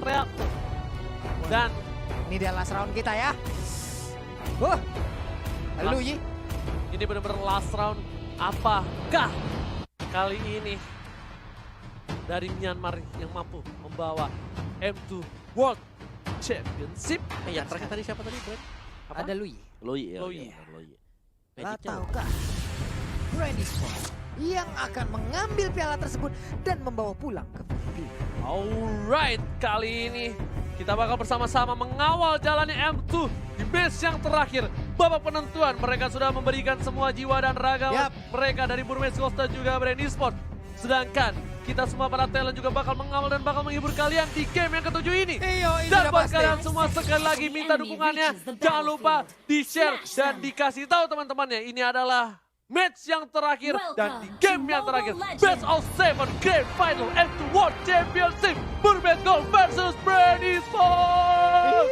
reaktor. Dan Ini dia last round kita ya. Lu Yi. ini benar-benar last round. Apakah kali ini dari Myanmar yang mampu membawa M2 World Championship? Yang terakhir tadi siapa tadi, Brand? Apa? Ada Lu Yi. Loi ya. Loi. Iya, benar, Loi. Lah Magicnya tahukah Brandy Sport yang akan mengambil piala tersebut dan membawa pulang ke Filipina. Alright, kali ini kita bakal bersama-sama mengawal jalannya M2 di match yang terakhir. Babak penentuan, mereka sudah memberikan semua jiwa dan raga mereka dari Burmese Gold dan juga Brandy Sport. Sedangkan kita semua para talent juga bakal mengawal dan bakal menghibur kalian di game yang ketujuh ini. Ini Dan udah buat pasti. kalian semua sekali lagi minta dukungannya. Jangan lupa di-share dan dikasih tahu teman-temannya. Ini adalah match yang terakhir dan di game yang terakhir. Best of 7 Grand Final M2 World Championship. Burmese Gold versus Brandy Sport.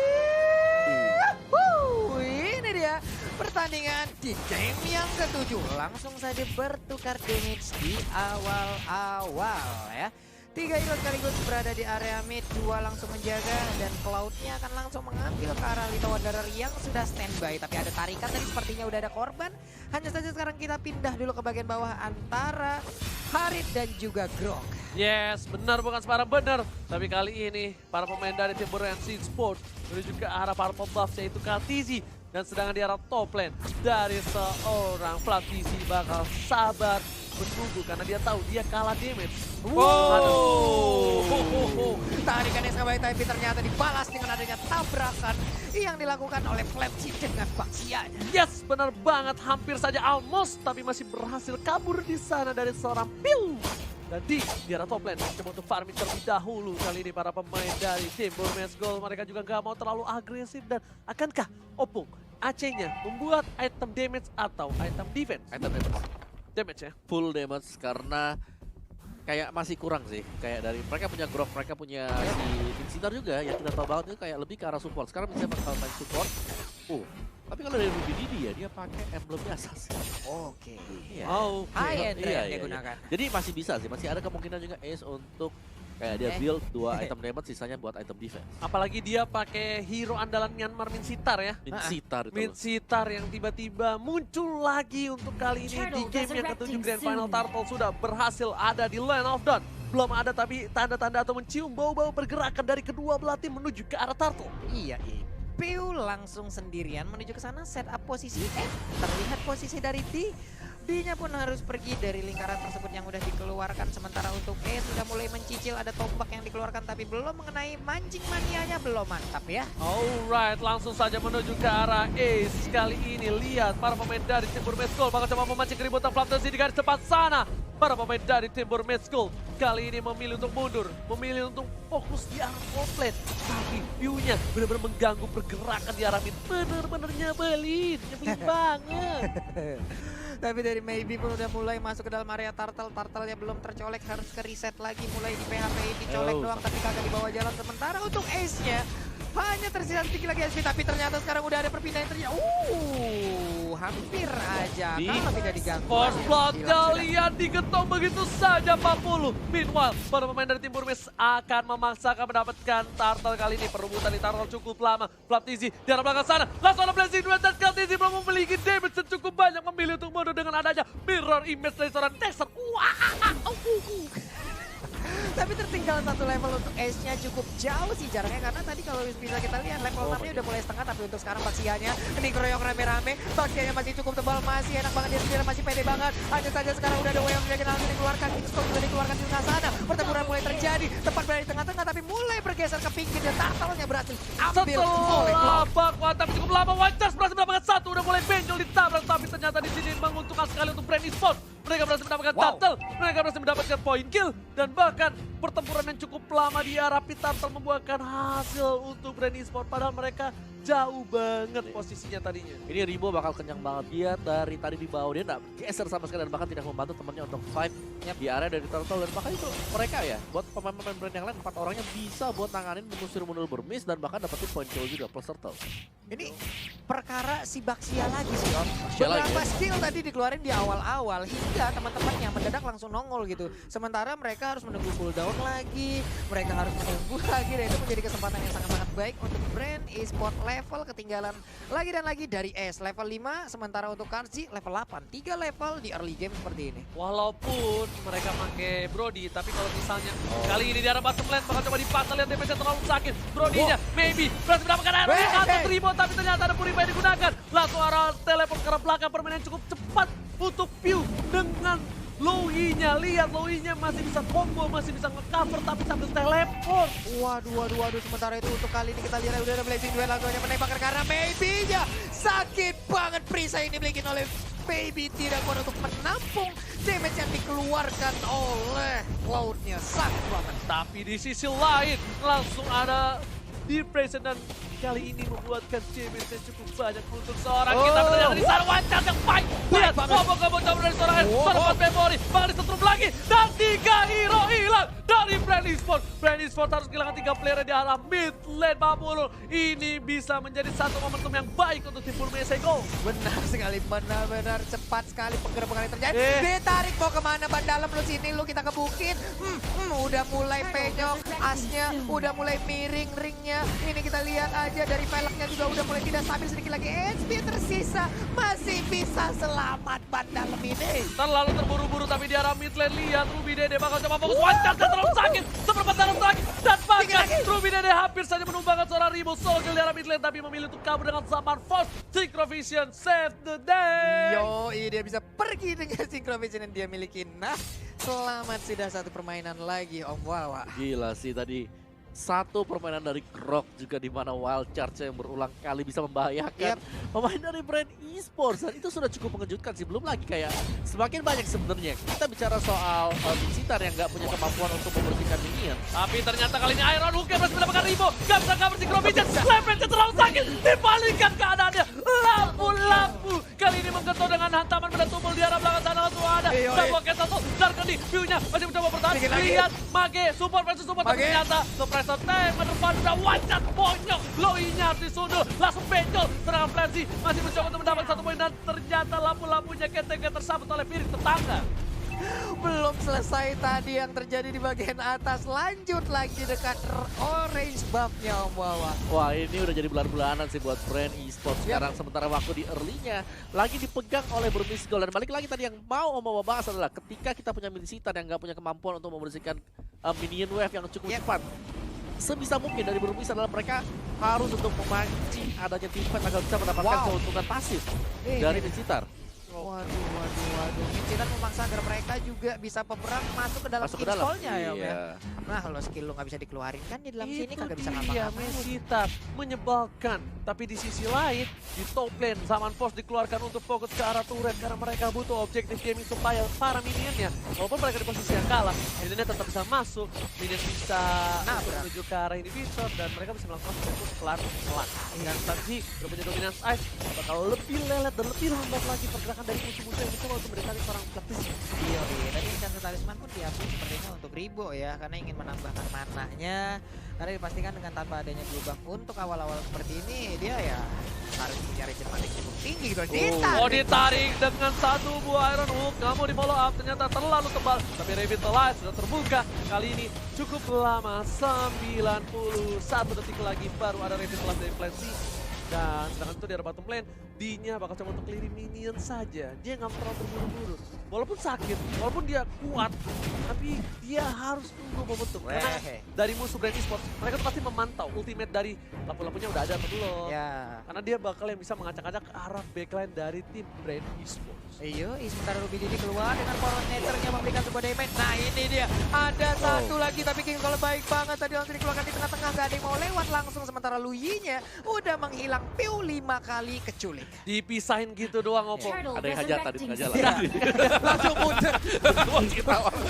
Ini dia pertandingan di game yang ketujuh. Langsung saja bertukar damage di awal-awal ya. 3 hero sekaligus berada di area mid, 2 langsung menjaga dan Cloud-nya akan langsung mengambil ke arah Lita Wanderer yang sudah standby. Tapi ada tarikan tadi sepertinya udah ada korban. Hanya saja sekarang kita pindah dulu ke bagian bawah antara Harit dan juga Grok. Yes, benar bukan sembarang benar. Tapi kali ini para pemain dari tim Burmese Sport menuju ke arah para pembuff yaitu Kaltizi. Dan sedangkan di arah top lane dari seorang Flaptizi bakal sabar menunggu karena dia tahu dia kalah damage. Tarikan SKB tapi ternyata dibalas dengan adanya tabrakan yang dilakukan oleh Flaptizi dengan Baxianya. Yes, benar banget. Hampir saja almost, tapi masih berhasil kabur di sana dari seorang Piu. Dan di arah top lane, coba untuk farming terlebih dahulu. Kali ini para pemain dari tim Burmese Gold, mereka juga gak mau terlalu agresif. Dan akankah Opung AC-nya membuat item damage atau item defense? item Damage ya? full damage karena kayak masih kurang sih. Kayak dari mereka punya Grok, mereka punya si Insitar juga yang kita tahu banget itu kayak lebih ke arah support. Sekarang bisa bakal main support. Tapi kalau dari Ruby Didi ya dia pakai emblemnya assassin. Oke. Iya. Oh, High end Iya, yang iya, digunakan. Jadi masih bisa sih, masih ada kemungkinan juga Ace untuk kayak dia build 2 item damage sisanya buat item defense. apalagi dia pakai hero andalan Myanmar Minsitar ya. Insitar itu. Minsitar yang tiba-tiba muncul lagi untuk kali ini di game yang ketujuh Grand Final. Turtle sudah berhasil ada di Land of Dawn. Belum ada tapi tanda-tanda atau mencium bau-bau pergerakan dari kedua belah tim menuju ke arah Turtle. Iya, Piu langsung sendirian menuju ke sana setup posisi. Terlihat posisi dari D. D-nya pun harus pergi dari lingkaran tersebut yang udah dikeluarkan. Sementara untuk E sudah mulai mencicil, ada tombak yang dikeluarkan tapi belum mengenai mancing manianya, belum mantap ya. Alright, langsung saja menuju ke arah Ace. Kali ini lihat para pemain dari tim Burmese Gold bakal coba memancing keributan Flaptizi di garis depan sana. Para pemain dari tim Burmese Gold kali ini memilih untuk mundur, memilih untuk fokus di arah top lane. Tapi view-nya benar-benar mengganggu pergerakan di arah mid. Bener-bener nyebelin banget. Tapi dari Maybe pun udah mulai masuk ke dalam area Turtle. Turtle-nya belum tercolek, harus ke reset lagi. Mulai di PHP dicolek doang tapi kagak dibawa jalan. Sementara untuk Ace-nya hanya tersisa sedikit lagi SP. Tapi ternyata sekarang udah ada perpindahan terjadi. Hampir aja kalau tidak diganggu. Force Blood-nya lihat digetong begitu saja 40. Meanwhile, para pemain dari tim Burmese akan memaksakan mendapatkan Turtle kali ini. Perebutan di Turtle cukup lama. Flaptizi di arah belakang sana. Langsung ada blessing duet dan Kaltizi belum memiliki damage cukup banyak. Memilih untuk mundur dengan adanya mirror image dari seorang Desert. Tapi tertinggal satu level untuk Ace-nya cukup jauh sih jaraknya. Karena tadi kalau bisa kita lihat level 6-nya udah mulai setengah. Tapi untuk sekarang Baxianya ini keroyok rame-rame. Baxianya masih cukup tebal, masih enak banget dia sendiri, masih pede banget. Hanya saja sekarang udah ada Woyong yang langsung dikeluarkan. Itu juga dikeluarkan di tengah sana. Pertempuran mulai terjadi. Tepat berada di tengah-tengah tapi mulai bergeser ke pinggir. Dan Turtle-nya berhasil ambil oleh Setelah Cloud. baku tapi cukup lama, White Stars berhasil mendapatkan satu. Udah mulai benjol ditabrak. Tapi ternyata di sini menguntungkan sekali untuk Brandy Sport. Mereka berhasil mendapatkan Turtle, mereka berhasil mendapatkan point kill. Dan bahkan pertempuran yang cukup lama di arah pit Turtle membuahkan hasil untuk Brandy Sport. Padahal mereka jauh banget posisinya tadinya. Ini Rimo bakal kenyang banget. Dia dari tadi di bawah, dia nggak geser sama sekali dan bahkan tidak membantu temannya untuk fight di area dari Turtle. Dan bahkan itu mereka ya, buat pemain-pemain brand yang lain, 4 orangnya bisa buat nanganin mengusir mundur Burmese dan bahkan dapetin point kill juga plus Turtle. Ini perkara si Baxia lagi sih Om. Baxia lagi Beberapa ya? skill tadi dikeluarin di awal-awal hingga teman-temannya mendadak langsung nongol gitu. Sementara mereka harus menunggu cooldown lagi, mereka harus menunggu lagi dan itu menjadi kesempatan yang sangat-sangat baik untuk brand e-sport level ketinggalan lagi dan lagi dari S level 5 sementara untuk Karzi level 8. 3 level di early game seperti ini. Walaupun mereka pakai Brody, tapi kalau misalnya kali ini di arah bottom lane bakal coba dipantau, lihat damage-nya terlalu sakit. Brody-nya maybe berhasil mendapatkan air atau Tribon, tapi ternyata ada Purify digunakan. Langsung arah teleport ke arah belakang, permainan cukup cepat untuk Pew dengan Low-E-nya. Lihat Low-E-nya masih bisa combo, masih bisa nge-cover tapi sambil teleport. Waduh. Sementara itu untuk kali ini kita lihat udah ada Blazing Duel langsung aja menembakkan karena maybe-nya. Sakit banget Prisa ini dimiliki oleh Baby, tidak kuat untuk menampung damage yang dikeluarkan oleh Cloud-nya. Sakit banget. Tapi di sisi lain langsung ada Depression dan kali ini membuatkan damage yang cukup banyak untuk seorang kita. Ternyata di sana wancar yang baik. Lihat combo-combo dari seorang S. Serpat Memory bakal disetrum lagi dan 3 hero hilang dari Brand Esports. Brand Esports harus kehilangan 3 player di arah mid lane Mamulu. Ini bisa menjadi satu momentum yang baik untuk tim Burmese Go. Benar sekali, benar-benar cepat sekali penggerebekan yang terjadi. Ditarik mau kemana ban dalam lu sini, lu kita ke bukit. Udah mulai penyok, asnya udah mulai miring ringnya. Ini kita lihat aja dari velgnya juga udah mulai tidak stabil, sedikit lagi HP tersisa. Masih bisa selamat ban dalam ini. Terlalu terburu-buru tapi di arah mid lane lihat Ruby Dede bakal coba fokus wancar dan terlalu sakit. Seperempat dalam terakhir dan bahkan Ruby Dede hampir saja menumbangkan seorang Ribo Solo kill di arah mid lane tapi memilih untuk kabur dengan Zaman Force. Synchrovision save the day. Yoi, dia bisa pergi dengan Synchrovision yang dia miliki. Nah, selamat sudah satu permainan lagi Om Wawa. Gila sih tadi. Satu permainan dari Grok juga di mana wild charge yang berulang kali bisa membahayakan pemain dari brand esports, dan itu sudah cukup mengejutkan sih. Belum lagi kayak semakin banyak sebenarnya kita bicara soal Vincitar yang nggak punya kemampuan untuk membersihkan minion. Tapi ternyata kali ini Iron Hook yang berhasil mendapatkan Ribo. Gak bisa cover Synchrovision. Levelnya terlalu sakit. Dibalikan keadaannya. Lampu-lampu. Kali ini menggetok dengan hantaman pada tumpul di arah belakang sana. Langsung ada. Double Cat satu. Darkani. View-nya masih mencoba bertahan. Lihat Mage. Support versus support. Tapi ternyata Suppressor Tank menerpan. Udah wancat. Bonyok. Low-E-nya harus disundul. Langsung benjol. Serangan Frenzy. Masih mencoba untuk mendapatkan 1 poin. Dan ternyata lampu-lampunya Keteng tersabut oleh Pirik tetangga. Belum selesai tadi yang terjadi di bagian atas. Lanjut lagi dekat orange buff-nya Om Wawa. Wah, ini udah jadi bulan-bulanan sih buat brand esports sekarang. Sementara waktu di early-nya lagi dipegang oleh Burmese Gold. Dan balik lagi tadi yang mau Om Wawa bahas adalah ketika kita punya Milisitan yang nggak punya kemampuan untuk membersihkan minion wave yang cukup cepat. Sebisa mungkin dari Burmese adalah mereka harus untuk memancing adanya team fight agar bisa mendapatkan keuntungan pasif dari Milisitar. Waduh. Milisitar memaksa agar mereka juga bisa peperang masuk ke dalam install-nya ya Om ya. Nah, kalau skill lu nggak bisa dikeluarin kan di dalam sini kagak bisa ngapa-ngapain. Milisitar menyebalkan. Tapi di sisi lain, di top lane Zaman Force dikeluarkan untuk fokus ke arah turret karena mereka butuh objektif gaming supaya para minionnya, walaupun mereka di posisi yang kalah, minionnya tetap bisa masuk, minion bisa menuju ke arah inhibitor dan mereka bisa melakukan fokus pelan-pelan. Dan Sanji punya dominance ice bakal lebih lelet dan lebih lambat lagi pergerakan dari musuh-musuh yang mencoba untuk mendekati seorang praktisi. Iya, tadi chance talisman pun diambil sepertinya untuk Ribo ya, karena ingin menambahkan mananya. Karena dipastikan dengan tanpa adanya gelombang untuk awal-awal seperti ini, dia ya harus punya regenerasi cukup tinggi gitu. Ditarik dengan satu buah Iron Hook, nggak mau di follow up, ternyata terlalu tebal. Tapi Revitalize sudah terbuka, kali ini cukup lama, 91 detik lagi baru ada Revitalize dari Flancy. Dan sedangkan itu di arah bottom lane, D-nya bakal coba untuk clearing minion saja. Dia nggak terlalu terburu-buru. Walaupun sakit, walaupun dia kuat, tapi dia harus tunggu momentum. Karena dari musuh brand esports, mereka tuh pasti memantau ultimate dari lampu-lampunya udah ada atau belum. Karena dia bakal yang bisa mengacak-acak ke arah backline dari tim brand esports. Iya, sementara Ruby Didi keluar dengan power nature-nya memberikan sebuah damage. Nah ini dia, ada satu lagi tapi King kalau baik banget tadi langsung dikeluarkan di tengah-tengah, gak ada yang mau lewat langsung. Sementara Luyi-nya udah menghilang Piu 5 kali keculik. Dipisahin gitu doang Oppo. Ada yang hajatan di tengah jalan. Langsung mundur.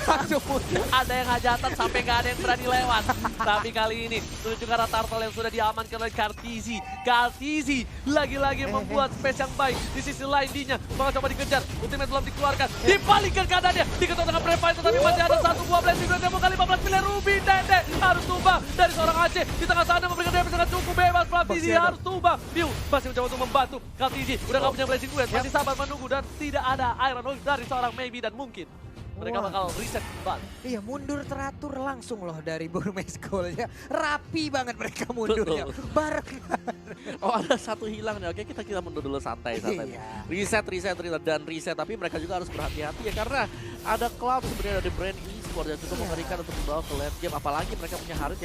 Langsung mundur. Ada yang hajatan sampai gak ada yang berani lewat. Tapi kali ini menuju ke arah turtle yang sudah diamankan oleh Kartizi. Kartizi lagi-lagi membuat space yang baik. Di sisi lain D-nya bakal coba dikejar. Ultimate belum dikeluarkan. Dibalikan keadaannya. Diketok dengan Previte tapi masih ada satu buah blessing. Sudah temukan 15 pilihan Ruby Dede. Harus tumbang dari seorang Aceh. Di tengah sana memberikan damage sangat cukup bebas. Kartizi harus tumbang. Biu masih mencoba untuk membantu. KTG udah gak punya blazing duet, masih sabar menunggu dan tidak ada Iron Wave dari seorang Maybe dan mungkin mereka Wah. bakal reset kembali. Iya, mundur teratur langsung loh dari Burmeskol ya. Rapi banget mereka mundurnya. Betul. Barengan. Oh ada satu hilang nih, oke kita mundur dulu santai. Iya. Reset dan reset, tapi mereka juga harus berhati-hati ya karena ada Cloud sebenarnya dari brand e-sport yang cukup mengerikan untuk membawa ke late game. Apalagi mereka punya Harit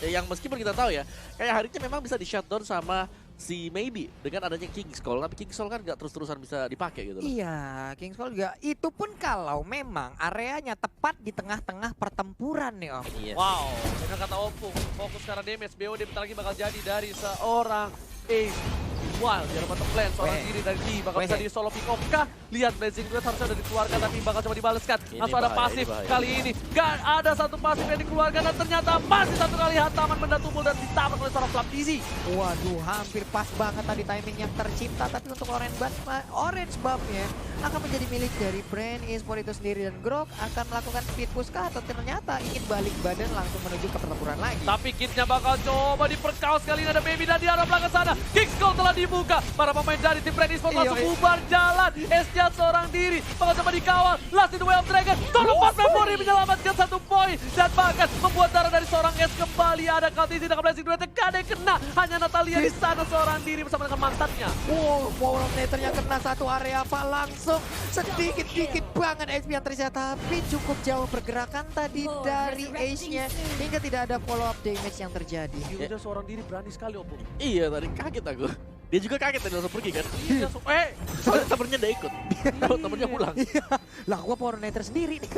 yang meskipun kita tahu ya, kayak Haritnya memang bisa di shutdown sama si Maybe dengan adanya King's Call, tapi King's Call kan nggak terus-terusan bisa dipakai gitu loh. Iya, King's Call juga. Itu pun kalau memang areanya tepat di tengah-tengah pertempuran nih Om. Iya. Wow, benar kata Opung, fokus karena damage BOD bentar lagi bakal jadi dari seorang Ace. Wild di bottom lane, seorang diri dari D bakal bisa di solo pick off kah? Lihat blazing duet harusnya udah dikeluarkan tapi bakal coba dibaleskan. Langsung ada bahaya, pasif bahaya. kali ini. Gak ada satu pasif yang dikeluarkan dan ternyata masih satu kali hantaman benda tumbul dan ditabrak oleh seorang Flap Dizzy. Waduh, hampir pas banget tadi timing yang tercipta. Tapi untuk orange buff-nya akan menjadi milik dari brand e-sport itu sendiri. Dan Grok akan melakukan speed push kah atau ternyata ingin balik badan langsung menuju ke pertempuran lagi. Tapi kitnya bakal coba diperkaos kali ini ada Baby dan di arah belakang sana. King's Call telah dibuka. Para pemain dari tim Brand Esports langsung bubar jalan. S-nya seorang diri. Bakal coba dikawal. Last in the way of Dragon. Tolong 4 Memory menyelamatkan 1 poin. Dan bahkan membuat darah dari seorang S kembali. Ada Kaltizi dengan blazing duet. Gak ada yang kena. Hanya Natalia di sana seorang diri bersama dengan mantannya. Wow, power meternya kena satu area Pak langsung sedikit-dikit banget HP yang ternyata tapi cukup jauh pergerakan tadi dari Ace-nya hingga tidak ada follow up damage yang terjadi. Udah seorang diri berani sekali Opung. Iya tadi kaget aku. Dia juga kaget tadi langsung pergi kan. Iya, Soalnya temennya udah ikut. Tahu temennya pulang. Iya, lah gua power meter sendiri nih.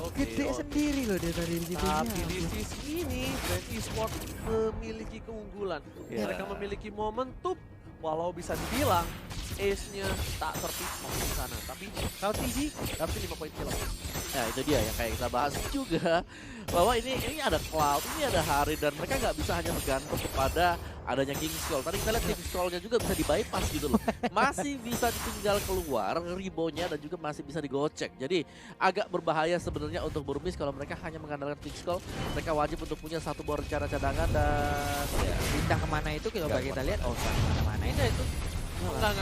Oke. Gede sendiri loh dia tadi di situ. Tapi di sisi ini Brand Esports memiliki keunggulan. Ya. Mereka memiliki momentum walau bisa dibilang ace-nya tak terpisah di sana. Tapi kalau Tizi dapat 5 poin kill. Nah itu dia yang kayak kita bahas juga bahwa ini ada Cloud, ini ada Harit dan mereka nggak bisa hanya bergantung kepada adanya King's Call. Tadi kita lihat King's Call-nya juga bisa di-bypass gitu loh. Masih bisa ditinggal keluar ribonya dan juga masih bisa digocek. Jadi agak berbahaya sebenarnya untuk Burmis kalau mereka hanya mengandalkan King's Call. Mereka wajib untuk punya satu bor rencana cadangan dan ya, Pindah kemana itu coba kita lihat. Oh, mana itu? Enggak.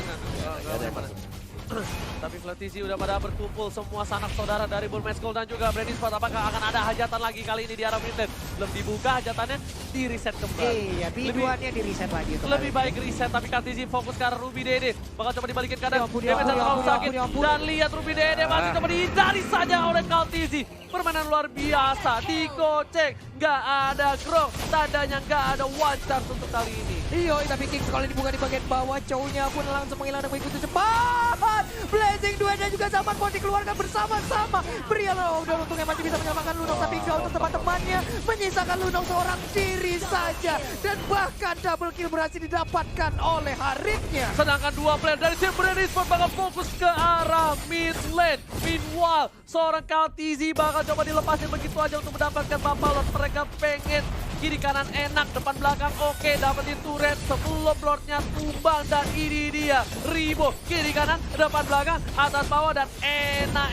Tapi Flatisi udah pada berkumpul semua sanak saudara dari Burmeskol dan juga Brand Esports. Apakah akan ada hajatan lagi kali ini di arah mid lane? Belum dibuka hajatannya, di reset kembali. Iya, biduannya di reset lagi. Lebih baik reset, tapi KTZ fokus ke arah Ruby Dede. Bakal coba dibalikin ke kanan. Ya Damage terlalu sakit. ampun. Dan lihat Ruby Dede masih coba dihindari saja oleh KTZ. Permainan luar biasa, digocek. Nggak ada Grok, tandanya nggak ada one chance untuk kali ini. Iya, tapi Kings kalau dibuka di bagian bawah, cowoknya pun langsung menghilang dan mengikuti cepat. Blazing duetnya juga sama mau dikeluarkan bersama-sama. Brian udah untungnya masih bisa menyelamatkan Lunong, tapi Xiao untuk teman-temannya menyisakan Lunong seorang diri saja. Dan bahkan double kill berhasil didapatkan oleh Haritnya. Sedangkan dua player dari tim Brand Esports bakal fokus ke arah mid lane. Meanwhile, seorang KTZ bakal coba dilepasin begitu aja untuk mendapatkan Bapalot. Mereka pengen kiri kanan enak, depan belakang oke, dapetin turret sebelum lordnya tumbang. Dan ini dia, Ribo kiri kanan, depan belakang, atas bawah dan enak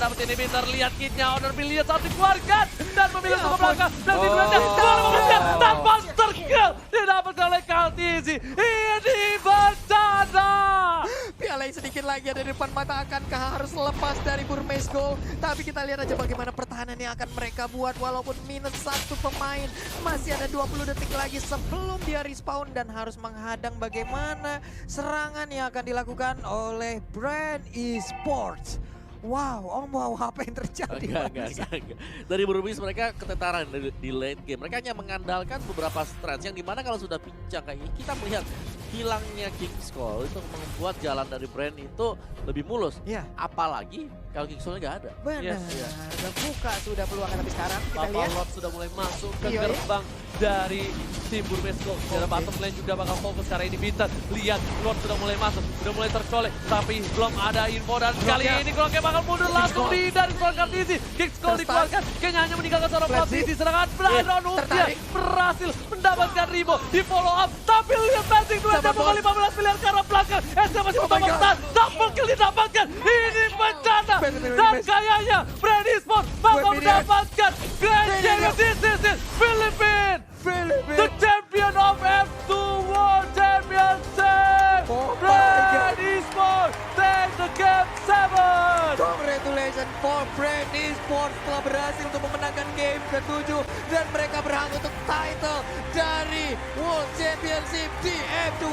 dapetin inhibitor. Lihat kitnya, Honor Bill lihat saat dikeluarkan dan memilih ke belakang. Dan di turretnya, keluar mengejar tanpa terkill. Didapatkan oleh KTZ. Ini bencana. Piala sedikit lagi ada di depan mata, akankah harus lepas dari Burmeskol? Tapi kita lihat aja bagaimana pertahanan yang akan mereka buat walaupun minus 1 pemain. Masih ada 20 detik lagi sebelum dia respawn dan harus menghadang bagaimana serangan yang akan dilakukan oleh Brand Esports. Wow, Om, wow, apa yang terjadi? Enggak. Dari Burmis mereka ketentaran di late game. Mereka hanya mengandalkan beberapa strats yang dimana kalau sudah pincang kayak ini, kita melihat hilangnya King's Call itu membuat jalan dari Brand itu lebih mulus. Iya. Apalagi kalau King's Call-nya nggak ada. Benar, Yes. buka sudah peluangkan tapi sekarang kita lihat. Bapalot sudah mulai masuk ke Iya. gerbang dari tim Burmeskol. Dari bottom lane juga bakal fokus karena ini Bintan. Lihat, Lord sudah mulai masuk, sudah mulai tercolek. Tapi belum ada info dan kali ini Groknya bakal mundur langsung di dari seorang Kartisi. King's Call dikeluarkan, kayaknya hanya meninggalkan seorang Kartisi. Serangan Brandon Utia berhasil mendapatkan Ribo di follow up. Tapi lihat passing dua jam 15 miliar ke arah belakang. SK masih bertahan, double kill didapatkan. Ini bencana. Dan kayaknya Brand Esports bakal mendapatkan Grand Champion. This is Philippines, the champion of ke-7 dan mereka berhak untuk title dari World Championship di F2